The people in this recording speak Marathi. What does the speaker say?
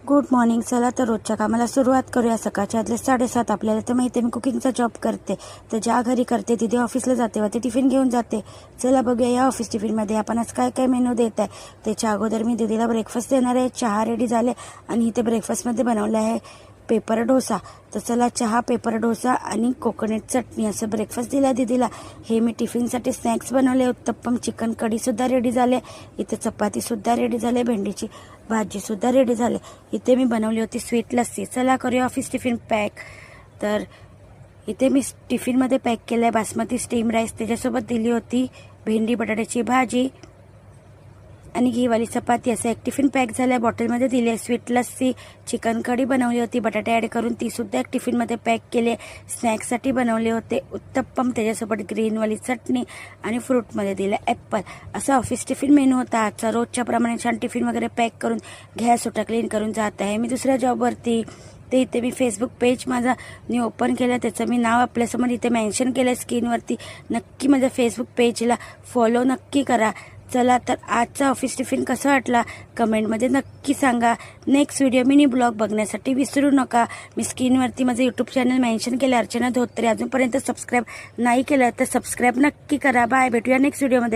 Good morning. चला तर रोजच्या कामाला सुरुवात करूया. सकाळच्या आदले 7:30. आपल्याला तर माहिती आहे मी कुकिंगचा जॉब करते, तर ज्या घरी करते तिथे ऑफिसला जाते व ते टिफिन घेऊन जाते. चला बघूया या ऑफिस टिफिनमध्ये आपण आज काय काय मेनू देत आहे. त्याच्या अगोदर मी दीदीला ब्रेकफास्ट देणार आहे. चहा रेडी झाले आणि इथे ब्रेकफास्टमध्ये बनवलं आहे पेपर डोसा. तर चला चहा, पेपर डोसा आणि कोकोनट चटणी असं ब्रेकफास्ट दिला दीदीला. हे मी टिफिनसाठी स्नॅक्स बनवले. उत्तप्पम, चिकन कढीसुद्धा रेडी झाले. इथे चपातीसुद्धा रेडी झाले, भेंडीची भाजीसुद्धा रेडी झाले. इथे मी बनवली होती स्वीट लस्सी. चला करूया ऑफिस टिफिन पॅक. तर इथे मी टिफिनमध्ये पॅक केलं आहे बासमती स्टीम राईस. त्याच्यासोबत दिली होती भेंडी बटाट्याची भाजी आणि घीवाली चपाती. असं एक टिफिन पॅक झालं आहे. बॉटलमध्ये दिली आहे स्वीट लस्सी. चिकन कढी बनवली होती बटाटे ॲड करून, तीसुद्धा एक टिफिनमध्ये पॅक केले. स्नॅक्ससाठी बनवले होते उत्तप्पम, त्याच्यासोबत ग्रीनवाली चटणी आणि फ्रूटमध्ये दिलं ॲप्पल. असा ऑफिस टिफिन मेनू होता आजचा. रोजच्या प्रमाणे छान टिफिन वगैरे पॅक करून गॅस सुटा क्लीन करून जात आहे मी दुसऱ्या जॉबवरती. ते इथे मी फेसबुक पेज माझा मी ओपन केलं, त्याचं मी नाव आपल्यासमोर इथे मेन्शन केलं आहे स्क्रीनवरती. नक्की माझ्या फेसबुक पेजला फॉलो नक्की करा. चला तर आजचा ऑफिस टिफिन कसा वाटला कमेंटमध्ये नक्की सांगा. नेक्स्ट व्हिडिओ मिनी ब्लॉग बघण्यासाठी विसरू नका. मी स्क्रीनवरती माझं यूट्यूब चॅनल मेन्शन केलं, अर्चना धोत्रे. अजूनपर्यंत सबस्क्राईब नाही केलं तर सबस्क्राईब नक्की करा. बाय, भेटूया नेक्स्ट व्हिडिओमध्ये.